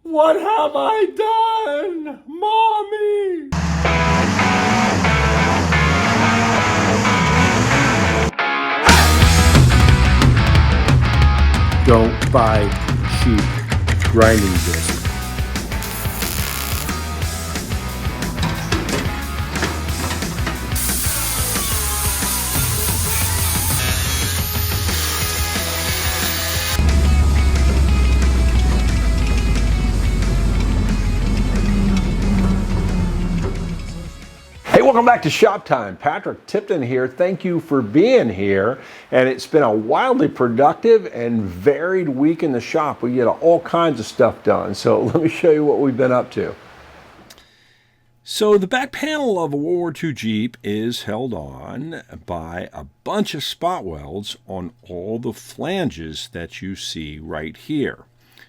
What have I done, Mommy? Don't buy cheap grinding discs. Hey, welcome back to ShopTime. Patrick Tipton here. Thank you for being here. And it's been a wildly productive and varied week in the shop. We get all kinds of stuff done. So let me show you what we've been up to. So the back panel of a World War II Jeep is held on by a bunch of spot welds on all the flanges that you see right here.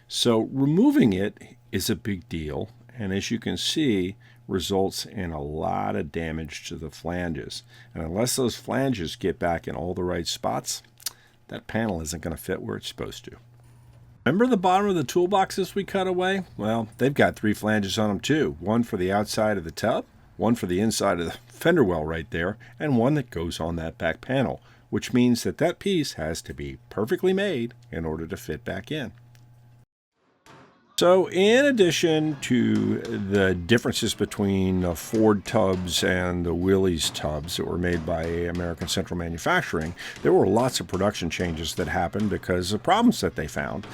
So removing it is a big deal. And as you can see, results in a lot of damage to the flanges. And unless those flanges get back in all the right spots, that panel isn't going to fit where it's supposed to. Remember the bottom of the toolboxes we cut away? Well, they've got 3 flanges on them too. One for the outside of the tub, one for the inside of the fender well right there, and one that goes on that back panel, which means that that piece has to be perfectly made in order to fit back in. So in addition to the differences between the Ford tubs and the Willys tubs that were made by American Central Manufacturing, there were lots of production changes that happened because of problems that they found.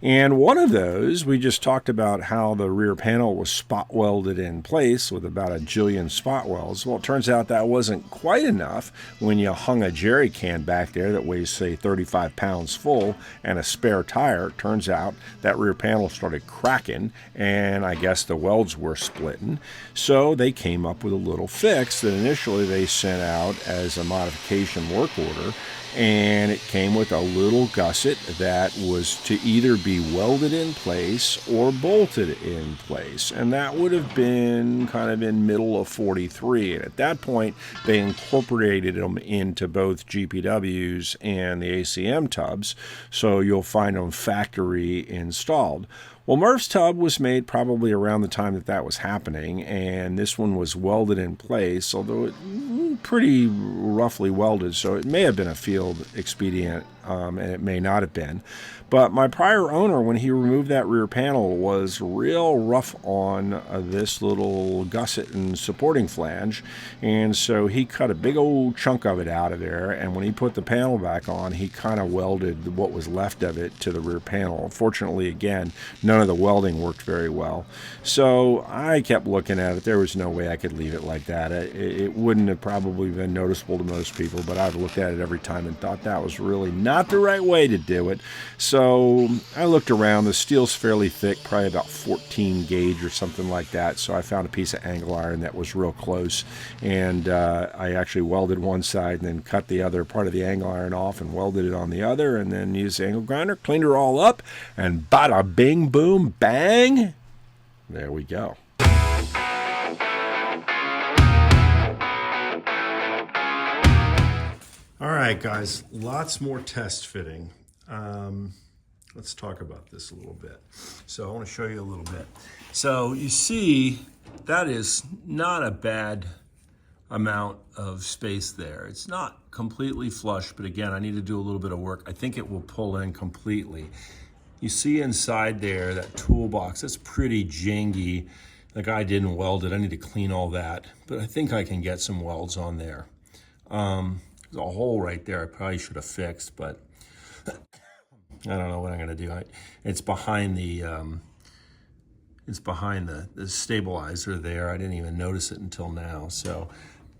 And one of those, we just talked about how the rear panel was spot welded in place with about a jillion spot welds. Well, it turns out that wasn't quite enough when you hung a jerry can back there that weighs, say, 35 pounds full and a spare tire. It turns out that rear panel started cracking, and I guess the welds were splitting. So they came up with a little fix that initially they sent out as a modification work order. And it came with a little gusset that was to either be welded in place or bolted in place. And that would have been kind of in middle of 43. And at that point, they incorporated them into both GPWs and the ACM tubs. So you'll find them factory installed. Well, Murph's tub was made probably around the time that that was happening, and this one was welded in place, although it pretty roughly welded, so it may have been a field expedient, and it may not have been. But my prior owner, when he removed that rear panel, was real rough on this little gusset and supporting flange, and so he cut a big old chunk of it out of there, and when he put the panel back on, he kind of welded what was left of it to the rear panel. Unfortunately, again, none of the welding worked very well. So I kept looking at it. There was no way I could leave it like that. It wouldn't have probably been noticeable to most people, but I've looked at it every time and thought that was really not the right way to do it. So I looked around. The steel's fairly thick, probably about 14 gauge or something like that. So I found a piece of angle iron that was real close, and I actually welded one side and then cut the other part of the angle iron off and welded it on the other, and then used the angle grinder, cleaned her all up, and bada bing boom bang, there we go. All right, guys, lots more test fitting. Let's talk about this a little bit. So I want to show you a little bit. So you see, that is not a bad amount of space there. It's not completely flush, but again, I need to do a little bit of work. I think it will pull in completely. You see inside there, that toolbox, that's pretty jingy. The guy didn't weld it. I need to clean all that, but I think I can get some welds on there. There's a hole right there I probably should have fixed, but I don't know what I'm gonna do. It's behind the stabilizer there. I didn't even notice it until now. So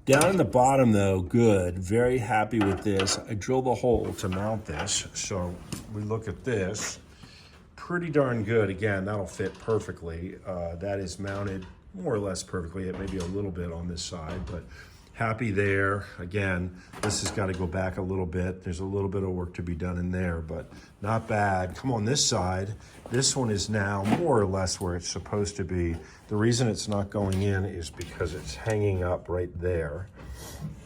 down in the bottom though, good, very happy with this. I drilled a hole to mount this. So we look at this, pretty darn good. Again, that'll fit perfectly. That is mounted more or less perfectly. It may be a little bit on this side, but happy there. Again, this has got to go back a little bit. There's a little bit of work to be done in there, but not bad. Come on this side. This one is now more or less where it's supposed to be. The reason it's not going in is because it's hanging up right there,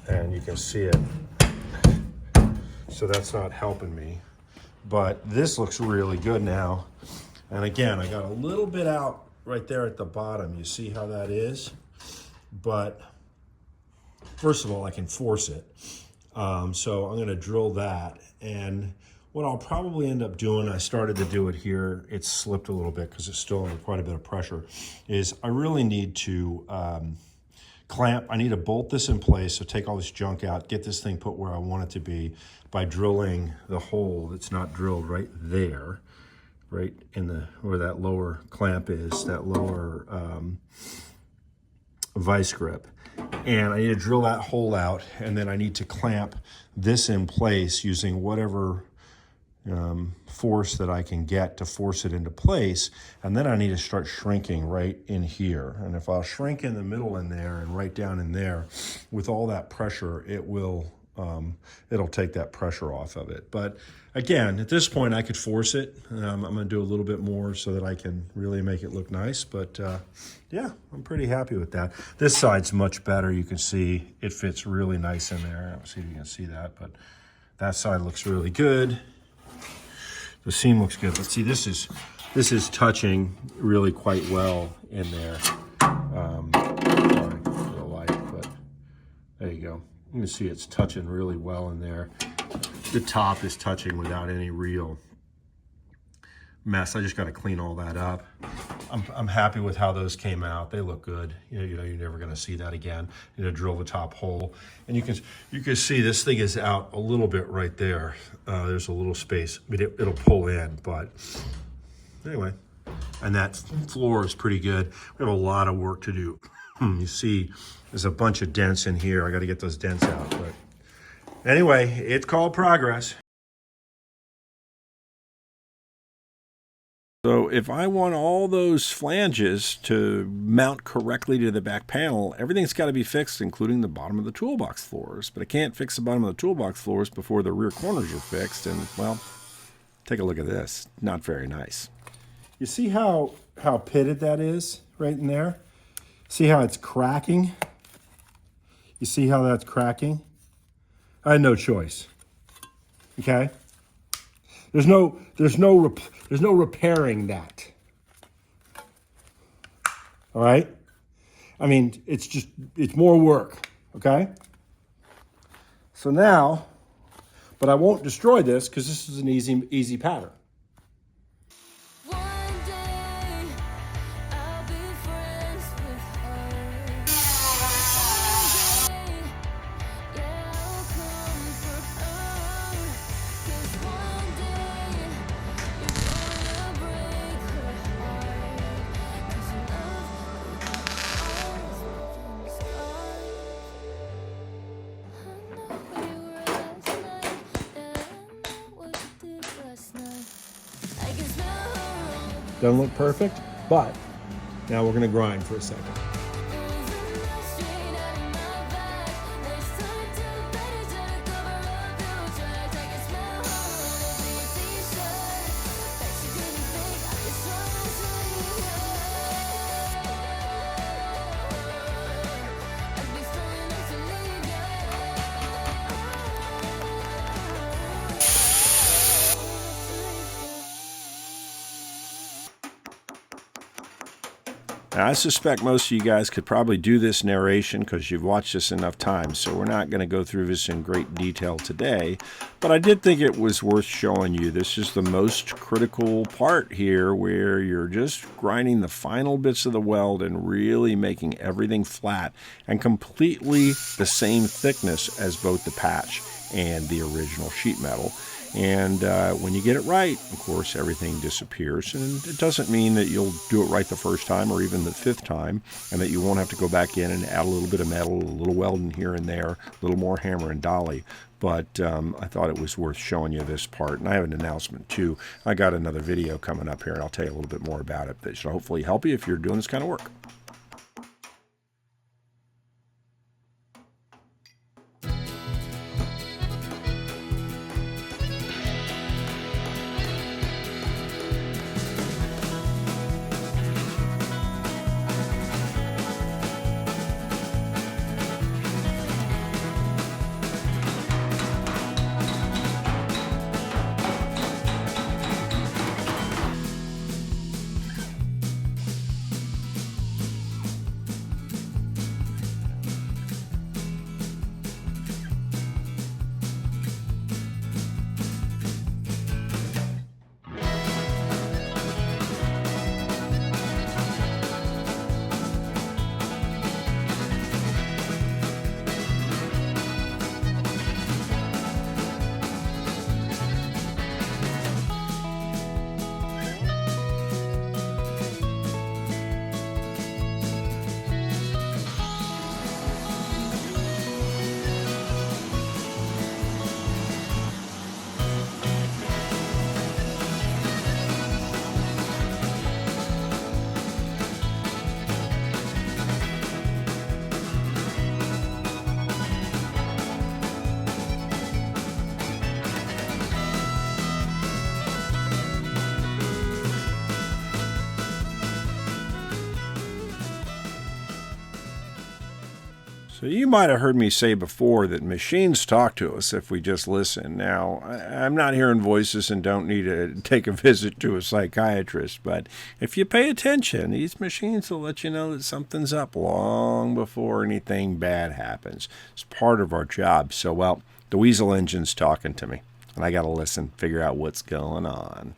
and you can see it. So that's not helping me. But this looks really good now. And again, I got a little bit out right there at the bottom. You see how that is? But first of all, I can force it. So I'm going to drill that. And what I'll probably end up doing, I started to do it here, it's slipped a little bit because it's still under quite a bit of pressure, is I really need to clamp. I need to bolt this in place, so take all this junk out, get this thing put where I want it to be by drilling the hole that's not drilled right there, right in the where that lower clamp is, that lower vice grip. And I need to drill that hole out, and then I need to clamp this in place using whatever force that I can get to force it into place. And then I need to start shrinking right in here. And if I'll shrink in the middle in there and right down in there, with all that pressure, it will, it'll take that pressure off of it. But again, at this point, I could force it. I'm going to do a little bit more so that I can really make it look nice. But yeah, I'm pretty happy with that. This side's much better. You can see it fits really nice in there. I don't see if you can see that, but that side looks really good. The seam looks good, but see, this is touching really quite well in there. Sorry, a little light, but there you go. You can see it's touching really well in there. The top is touching without any real mess. I just got to clean all that up. I'm happy with how those came out. They look good. You know, you're never going to see that again. You know, drill the top hole, and you can see this thing is out a little bit right there. There's a little space. I mean, it'll pull in, but anyway. And that floor is pretty good. We have a lot of work to do. You see, there's a bunch of dents in here. I got to get those dents out. But anyway, it's called progress. So if I want all those flanges to mount correctly to the back panel, everything's got to be fixed, including the bottom of the toolbox floors. But I can't fix the bottom of the toolbox floors before the rear corners are fixed. And, well, take a look at this. Not very nice. You see how pitted that is right in there? See how it's cracking? You see how that's cracking? I had no choice. Okay? There's no repairing that. All right? I mean, it's more work, okay? So now, but I won't destroy this because this is an easy pattern. Doesn't look perfect, but now we're going to grind for a second. Now, I suspect most of you guys could probably do this narration because you've watched this enough times, so we're not going to go through this in great detail today, but I did think it was worth showing you. This is the most critical part here where you're just grinding the final bits of the weld and really making everything flat and completely the same thickness as both the patch and the original sheet metal. And when you get it right, of course, everything disappears. And it doesn't mean that you'll do it right the first time or even the fifth time, and that you won't have to go back in and add a little bit of metal, a little welding here and there, a little more hammer and dolly. But I thought it was worth showing you this part. And I have an announcement, too. I got another video coming up here, and I'll tell you a little bit more about it that should hopefully help you if you're doing this kind of work. So you might have heard me say before that machines talk to us if we just listen. Now, I'm not hearing voices and don't need to take a visit to a psychiatrist, but if you pay attention, these machines will let you know that something's up long before anything bad happens. It's part of our job. So, well, the Weasel engine's talking to me, and I got to listen, figure out what's going on.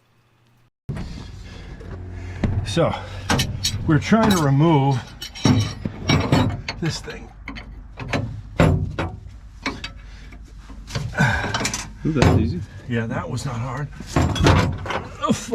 So, we're trying to remove this thing. Ooh, that's easy. Yeah, that was not hard. Oof.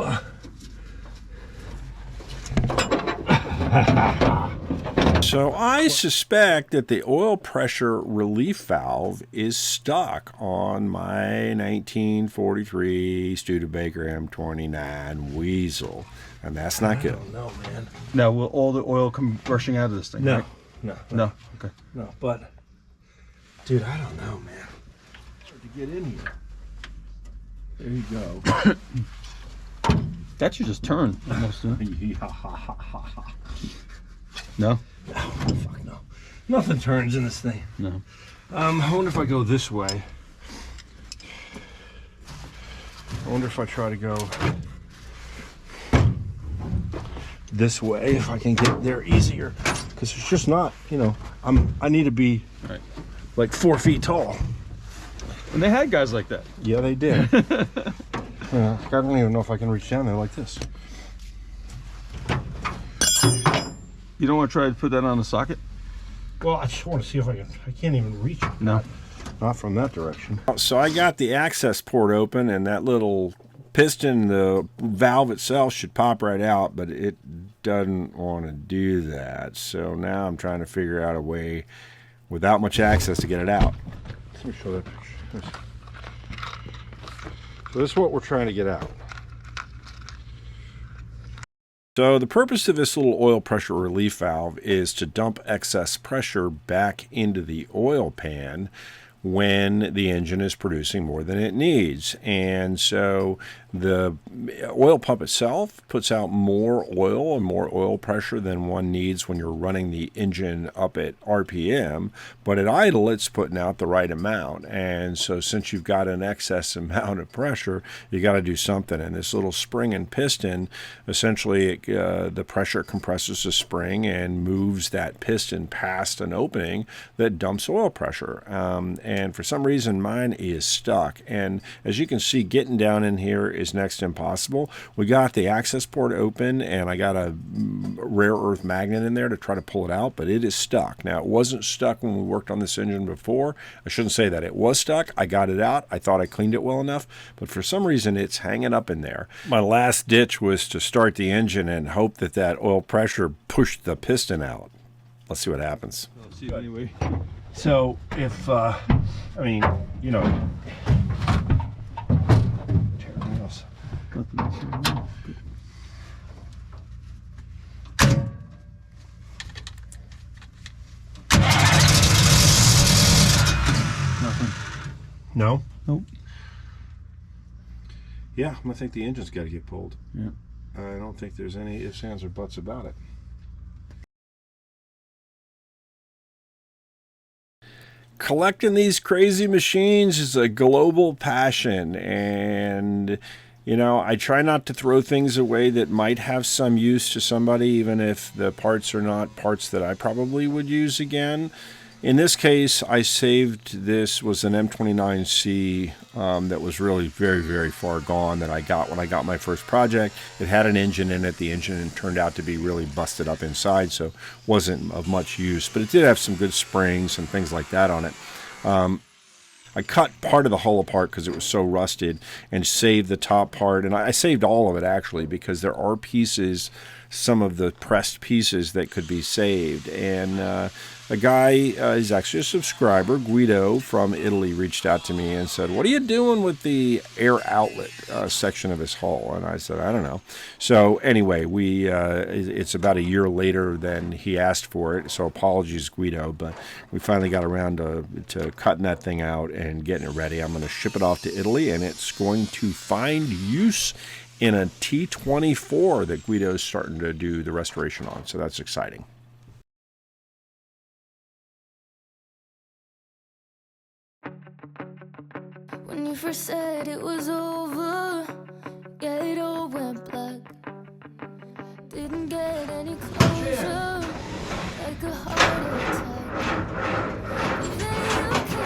So I suspect that the oil pressure relief valve is stuck on my 1943 Studebaker M29 Weasel, and that's not good. I don't know, man. Now, will all the oil come rushing out of this thing? No, right? No. Okay. No, but dude, I don't know, man. Hard to get in here. There you go. That should just turn almost. Huh? No? Oh, fuck no. Nothing turns in this thing. No. I wonder if I go this way. I wonder if I try to go this way, if I can get there easier. Because it's just not, you know, I need to be like 4 feet tall. And they had guys like that. Yeah, they did. I don't even know if I can reach down there like this. You don't want to try to put that on a socket? Well, I just want to see if I can't even reach it. No. Not from that direction. So I got the access port open, and that little piston, the valve itself should pop right out, but it doesn't want to do that. So now I'm trying to figure out a way without much access to get it out. Let me show that picture. So this is what we're trying to get out. So the purpose of this little oil pressure relief valve is to dump excess pressure back into the oil pan when the engine is producing more than it needs. And so the oil pump itself puts out more oil and more oil pressure than one needs when you're running the engine up at RPM, but at idle it's putting out the right amount. And so since you've got an excess amount of pressure, you got to do something. And this little spring and piston, essentially the pressure compresses the spring and moves that piston past an opening that dumps oil pressure. And for some reason mine is stuck, and as you can see, getting down in here is next to impossible. We got the access port open, and I got a rare earth magnet in there to try to pull it out, but it is stuck. Now, it wasn't stuck when we worked on this engine before. I shouldn't say that. It was stuck. I got it out. I thought I cleaned it well enough, but for some reason it's hanging up in there. My last ditch was to start the engine and hope that that oil pressure pushed the piston out. Let's see what happens. I'll see it anyway. So if, I mean, you know, everything else. Nothing. No? Nope. Yeah, I think the engine's got to get pulled. Yeah. I don't think there's any ifs, ands, or buts about it. Collecting these crazy machines is a global passion, and you know, I try not to throw things away that might have some use to somebody, even if the parts are not parts that I probably would use again. In this case, I saved this was an M29C that was really very, very far gone that I got when I got my first project. It had an engine in it. The engine turned out to be really busted up inside, so wasn't of much use. But it did have some good springs and things like that on it. I cut part of the hull apart because it was so rusted and saved the top part. And I saved all of it, actually, because there are pieces, some of the pressed pieces that could be saved. And a guy, he's actually a subscriber, Guido from Italy, reached out to me and said, "What are you doing with the air outlet section of his hull?" And I said, "I don't know." So anyway, it's about a year later than he asked for it. So apologies, Guido, but we finally got around to cutting that thing out and getting it ready. I'm going to ship it off to Italy, and it's going to find use in a T24 that Guido's starting to do the restoration on. So that's exciting. first said it was over, yeah, it all went black. Didn't get any closure, like a heart attack. But then you came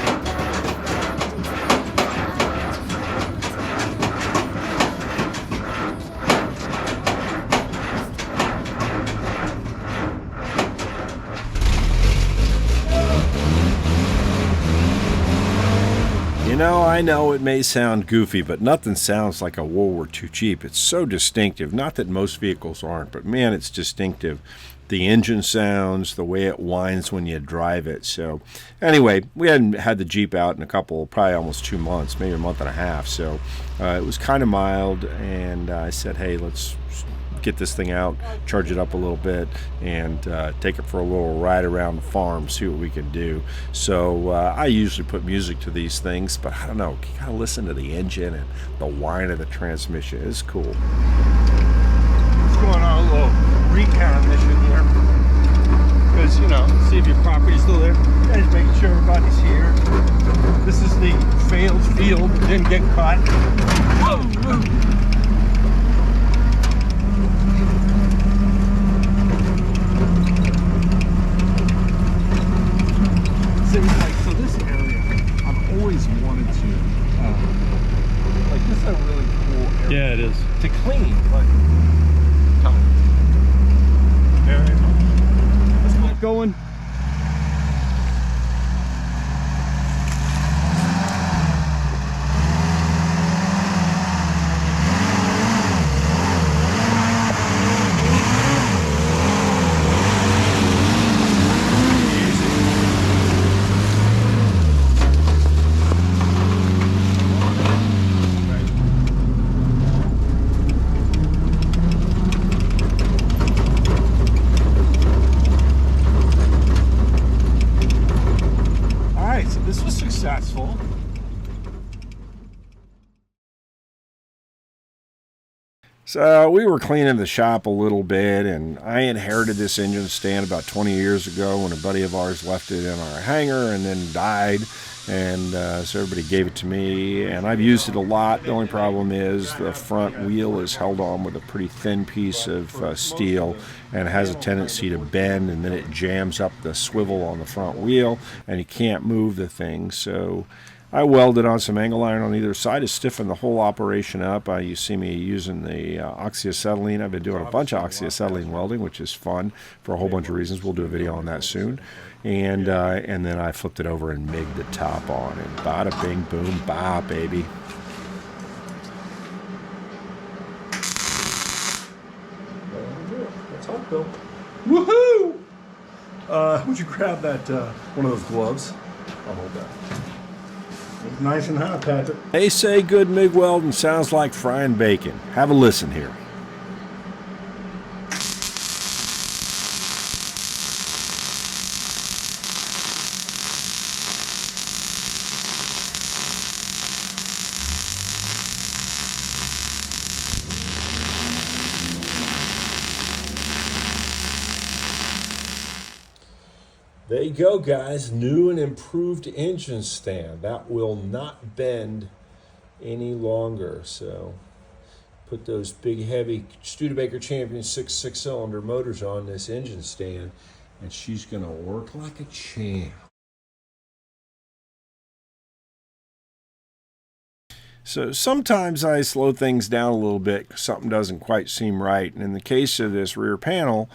I know it may sound goofy, but nothing sounds like a World War II Jeep. It's so distinctive. Not that most vehicles aren't, but man, it's distinctive. The engine sounds, the way it whines when you drive it. So anyway, we hadn't had the Jeep out in probably almost 2 months, maybe a month and a half. So it was kind of mild, and I said, hey, let's get this thing out, charge it up a little bit, and take it for a little ride around the farm, see what we can do. So I usually put music to these things, but I don't know, you gotta listen to the engine and the whine of the transmission. It's cool. What's going on? A little recon mission here, because see if your property's still there, and just making sure everybody's here. This is the failed field, didn't get caught. Whoa, whoa. So this area, I've always wanted to, this is a really cool area. Yeah, it is. To clean, but very much. Let's get going. This was successful. So we were cleaning the shop a little bit, and I inherited this engine stand about 20 years ago when a buddy of ours left it in our hangar and then died. And so everybody gave it to me, and I've used it a lot. The only problem is the front wheel is held on with a pretty thin piece of steel, and it has a tendency to bend, and then it jams up the swivel on the front wheel, and you can't move the thing. So I welded on some angle iron on either side to stiffen the whole operation up. You see me using the oxyacetylene. I've been doing a bunch of oxyacetylene welding, which is fun for a whole bunch of reasons. We'll do a video on that soon. And then I flipped it over and MIG'd the top on, and bada bing boom ba, baby. Let's hope, Bill. Woohoo! Would you grab that one of those gloves? I'll hold that. It's nice and hot, Patrick. They say good MIG welding sounds like frying bacon. Have a listen here. There you go, guys. New and improved engine stand. That will not bend any longer. So put those big, heavy Studebaker Champion 6-cylinder motors on this engine stand, and she's going to work like a champ. So sometimes I slow things down a little bit because something doesn't quite seem right. And in the case of this rear panel,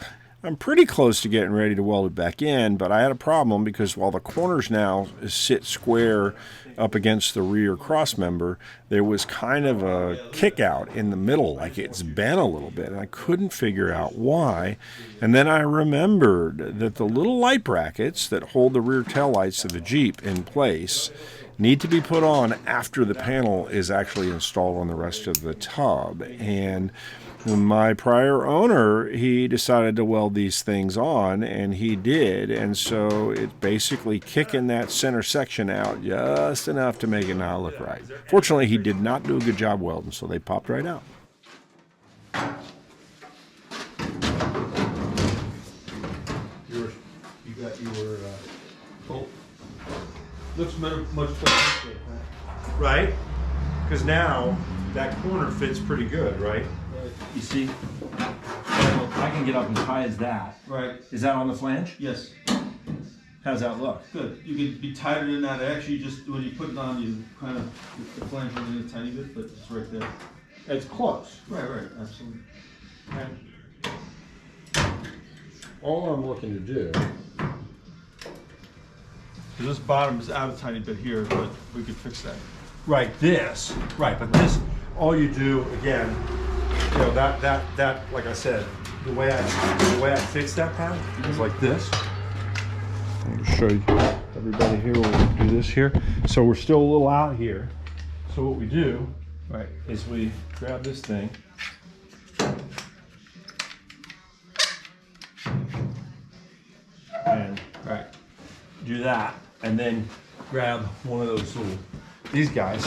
I'm pretty close to getting ready to weld it back in, but I had a problem because while the corners now sit square up against the rear cross member, there was kind of a kick out in the middle, like it's bent a little bit, and I couldn't figure out why. And then I remembered that the little light brackets that hold the rear taillights of the Jeep in place need to be put on after the panel is actually installed on the rest of the tub. And my prior owner, he decided to weld these things on, and he did, and so it's basically kicking that center section out just enough to make it not look right. Fortunately, he did not do a good job welding, so they popped right out. You got your bolt. Looks much better, right? Because now that corner fits pretty good, right? You see? I can get up as high as that. Right. Is that on the flange? Yes. How's that look? Good. You can be tighter than that. Actually, just when you put it on, you kind of the flange in a tiny bit, but it's right there. It's close. Right. Absolutely. All I'm looking to do. So this bottom is out a tiny bit here, but we could fix that. Right, this. Right, but this, all you do, again, you know, that, like I said, the way I fix that pad is like this. I'm going to show you everybody here when we do this here. So we're still a little out here. So what we do, right, is we grab this thing. And do that, and then grab one of those little, these guys,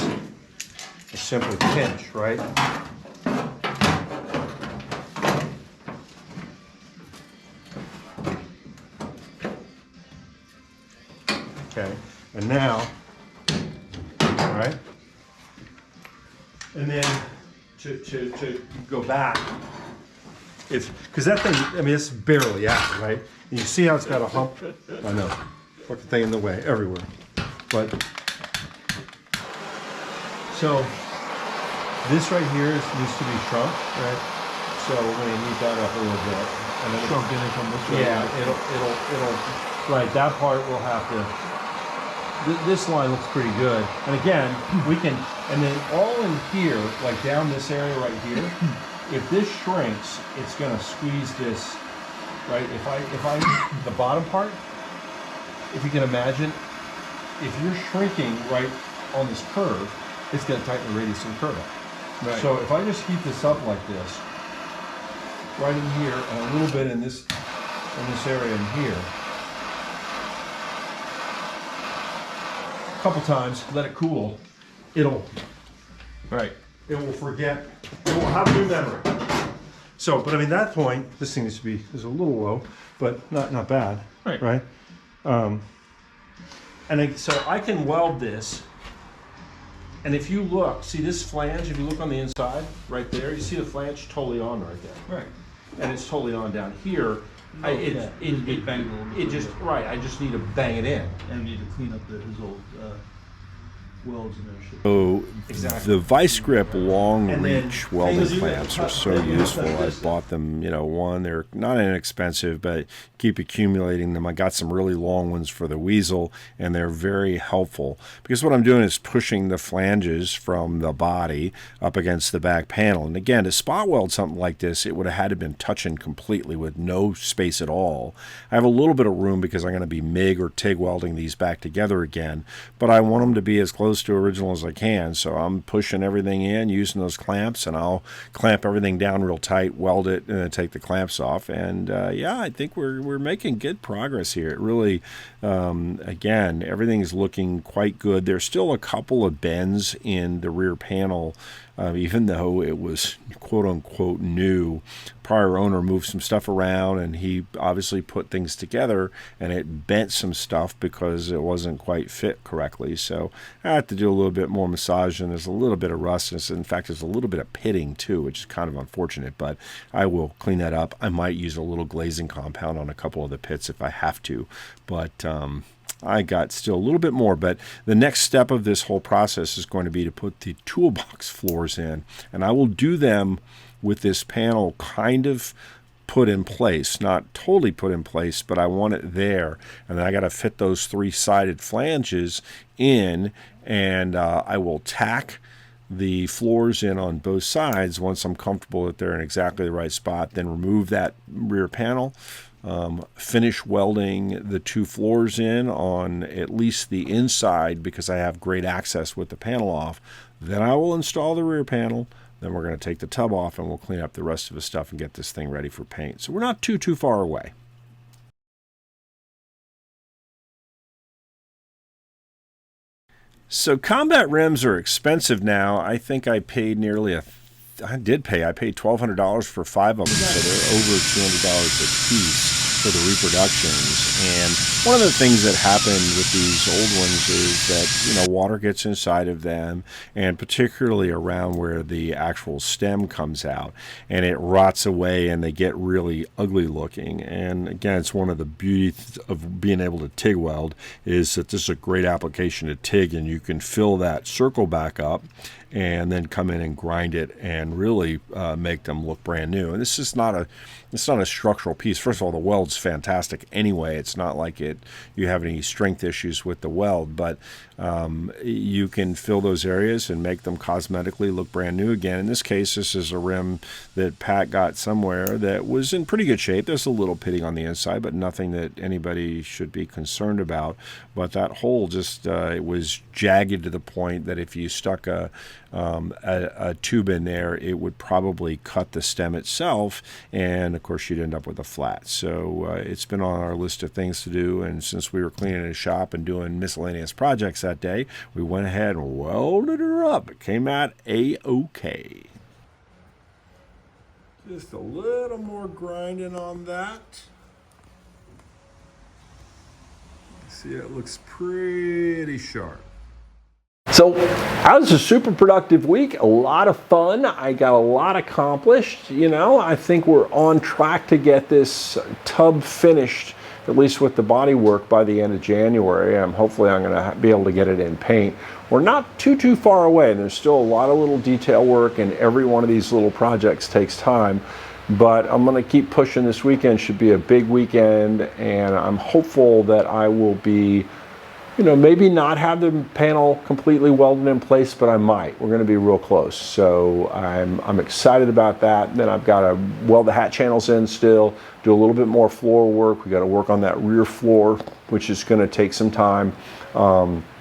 just simply pinch, right? Okay, and now, all right, and then to go back, because that thing, I mean, it's barely out, right? And you see how it's got a hump? I know, fucking thing in the way everywhere. But, so, this right here needs to be shrunk, right? So we're gonna heat that up a little bit. And then Shrunk in from this way. yeah, it'll, right, that part will have to, this line looks pretty good. And again, we can, and then all in here, like down this area right here, if this shrinks, it's gonna squeeze this, right? If I, the bottom part, if you can imagine, if you're shrinking right on this curve, it's gonna tighten the radius of the curve up. Right. So if I just heat this up like this, right in here, and a little bit in this area in here, a couple times, let it cool, it'll, right, it will forget, it will have new memory. So, but I mean, that point, this thing needs to be, is a little low, but not bad, right? So I can weld this, and if you look, see this flange, if you look on the inside, right there, you see the flange totally on right there. Right. And it's totally on down here. It just, right, I just need to bang it in. And we need to clean up his old welds and everything. So Exactly. the vice grip long And then reach welding things you clamps got are so cut useful. like I this. bought them, you know, one, they're not inexpensive, but keep accumulating them. I got some really long ones for the Weasel, and they're very helpful because what I'm doing is pushing the flanges from the body up against the back panel. And again, to spot weld something like this, it would have had to have been touching completely with no space at all. I have a little bit of room because I'm going to be MIG or TIG welding these back together again, but I want them to be as close to original as I can. So I'm pushing everything in using those clamps, and I'll clamp everything down real tight, weld it, and then take the clamps off. And yeah, I think we're making good progress here. It really, again, everything's looking quite good. There's still a couple of bends in the rear panel, even though it was quote unquote new. Prior owner moved some stuff around, and he obviously put things together, and it bent some stuff because it wasn't quite fit correctly. So I had to do a little bit more massage, and there's a little bit of rustness. In fact, there's a little bit of pitting too, which is kind of unfortunate, but I will clean that up. I might use a little glazing compound on a couple of the pits if I have to, but I got still a little bit more. But the next step of this whole process is going to be to put the toolbox floors in, and I will do them with this panel kind of put in place, not totally put in place, but I want it there. And then I got to fit those three-sided flanges in, and I will tack the floors in on both sides once I'm comfortable that they're in exactly the right spot. Then remove that rear panel, finish welding the two floors in on at least the inside because I have great access with the panel off. Then I will install the rear panel. Then we're going to take the tub off, and we'll clean up the rest of the stuff and get this thing ready for paint. So we're not too far away. So combat rims are expensive now. I think I paid nearly I paid $1,200 for 5 of them, so they're over $200 a piece. for the reproductions. And one of the things that happened with these old ones is that, you know, water gets inside of them, and particularly around where the actual stem comes out, and it rots away and they get really ugly looking. And again, it's one of the beauties of being able to TIG weld is that this is a great application to TIG, and you can fill that circle back up and then come in and grind it and really make them look brand new. And this is not a structural piece. First of all, the weld's fantastic anyway. It's not like you have any strength issues with the weld, but you can fill those areas and make them cosmetically look brand new again. In this case, this is a rim that Pat got somewhere that was in pretty good shape. There's a little pitting on the inside, but nothing that anybody should be concerned about. But that hole just it was jagged to the point that if you stuck a tube in there, it would probably cut the stem itself, and of course you'd end up with a flat. So it's been on our list of things to do, and since we were cleaning a shop and doing miscellaneous projects that day, we went ahead and welded her up. It came out a-okay. Just a little more grinding on that. See, it looks pretty sharp. So that was a super productive week, a lot of fun. I got a lot accomplished. You know, I think we're on track to get this tub finished, at least with the body work, by the end of January. Hopefully I'm going to be able to get it in paint. We're not too far away. There's still a lot of little detail work, and every one of these little projects takes time. But I'm going to keep pushing. This weekend should be a big weekend, and I'm hopeful that I will be, you know, maybe not have the panel completely welded in place, but I might. We're going to be real close. So I'm excited about that. Then I've got to weld the hat channels in still, do a little bit more floor work. We got to work on that rear floor, which is going to take some time.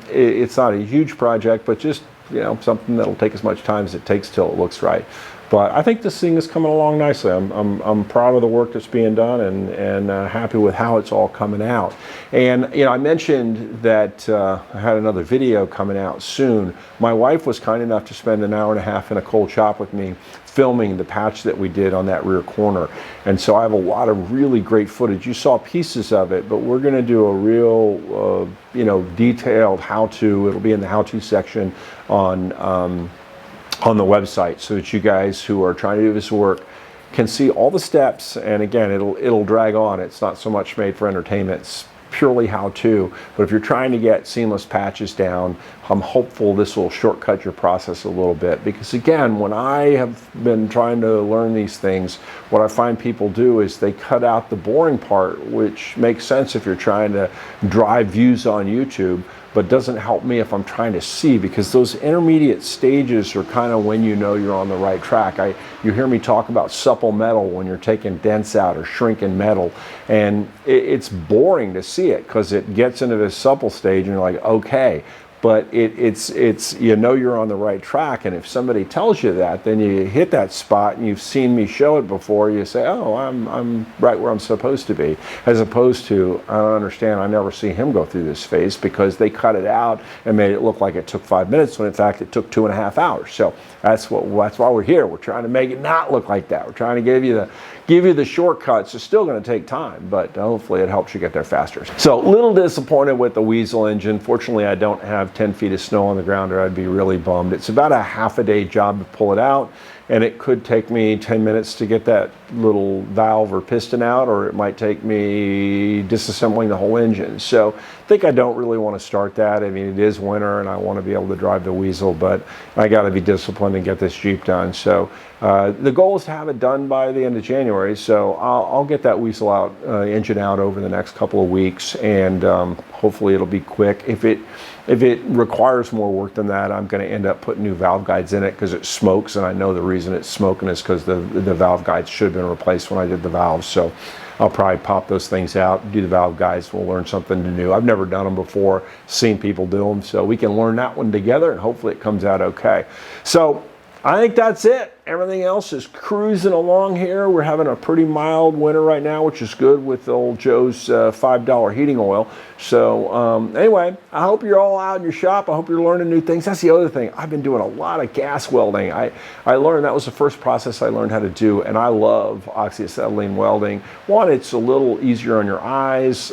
It's not a huge project, but just, you know, something that'll take as much time as it takes till it looks right. But I think this thing is coming along nicely. I'm proud of the work that's being done, and happy with how it's all coming out. And you know, I mentioned that I had another video coming out soon. My wife was kind enough to spend an hour and a half in a cold shop with me filming the patch that we did on that rear corner. And so I have a lot of really great footage. You saw pieces of it, but we're going to do a real, you know, detailed how-to. It'll be in the how-to section on the website, so that you guys who are trying to do this work can see all the steps. And again, it'll drag on. It's not so much made for entertainment. It's purely how-to. But if you're trying to get seamless patches down, I'm hopeful this will shortcut your process a little bit. Because again, when I have been trying to learn these things, what I find people do is they cut out the boring part, which makes sense if you're trying to drive views on YouTube, but doesn't help me if I'm trying to see, because those intermediate stages are kind of when you know you're on the right track. You hear me talk about supple metal when you're taking dents out or shrinking metal, and it's boring to see it because it gets into this supple stage and you're like, okay. But it's you know you're on the right track, and if somebody tells you that, then you hit that spot and you've seen me show it before, you say, oh, I'm right where I'm supposed to be, as opposed to, I don't understand, I never see him go through this phase, because they cut it out and made it look like it took 5 minutes when in fact it took 2.5 hours. So that's why we're here. We're trying to make it not look like that. We're trying to give you the shortcuts. It's still going to take time, but hopefully it helps you get there faster. So a little disappointed with the Weasel engine. Fortunately, I don't have 10 feet of snow on the ground, or I'd be really bummed. It's about a half-a-day job to pull it out, and it could take me 10 minutes to get that little valve or piston out, or it might take me disassembling the whole engine. So I think I don't really want to start that. I mean, it is winter and I want to be able to drive the Weasel, but I got to be disciplined and get this Jeep done. So the goal is to have it done by the end of January. So I'll get that Weasel out, engine out over the next couple of weeks, and hopefully it'll be quick. If it requires more work than that, I'm going to end up putting new valve guides in it because it smokes, and I know the reason it's smoking is because the valve guides should have been replaced when I did the valves. So I'll probably pop those things out, do the valve guides. We'll learn something new. I've never done them before, seen people do them, so we can learn that one together, and hopefully it comes out okay. So I think that's it. everything else is cruising along here. We're having a pretty mild winter right now, which is good with old Joe's $5 heating oil. So anyway, I hope you're all out in your shop. I hope you're learning new things. That's the other thing. I've been doing a lot of gas welding. I learned, that was the first process I learned how to do, and I love oxyacetylene welding. One, it's a little easier on your eyes.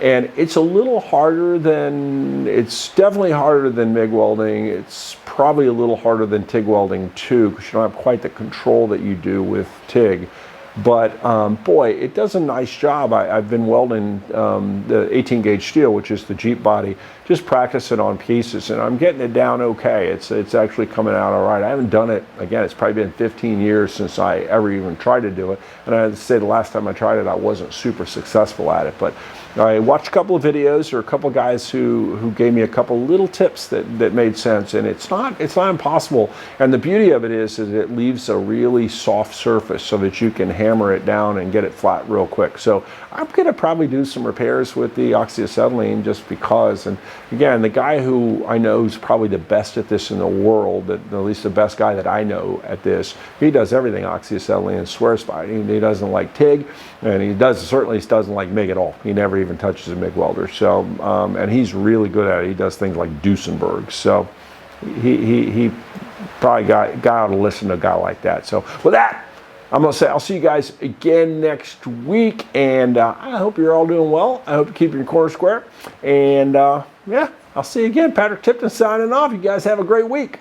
And it's a little harder than, it's definitely harder than MIG welding. It's probably a little harder than TIG welding too, because you don't have quite the control that you do with TIG. But boy, it does a nice job. I've been welding the 18 gauge steel, which is the Jeep body, just practicing on pieces, and I'm getting it down okay. It's actually coming out all right. I haven't done it, again, it's probably been 15 years since I ever even tried to do it. And I have to say the last time I tried it, I wasn't super successful at it. But I watched a couple of videos, or a couple of guys who gave me a couple little tips that made sense, and it's not impossible. And the beauty of it is it leaves a really soft surface so that you can hammer it down and get it flat real quick. So I'm gonna probably do some repairs with the oxyacetylene just because. And again, the guy who I know is probably the best at this in the world, at least the best guy that I know at this, he does everything oxyacetylene and swears by it. He doesn't like TIG, and he certainly doesn't like MIG at all. He never even touches a MIG welder. So, and he's really good at it. He does things like Duesenberg. So he probably got to listen to a guy like that. So with that, I'm going to say I'll see you guys again next week, and I hope you're all doing well. I hope you keep your corner square, and yeah, I'll see you again. Patrick Tipton signing off. You guys have a great week.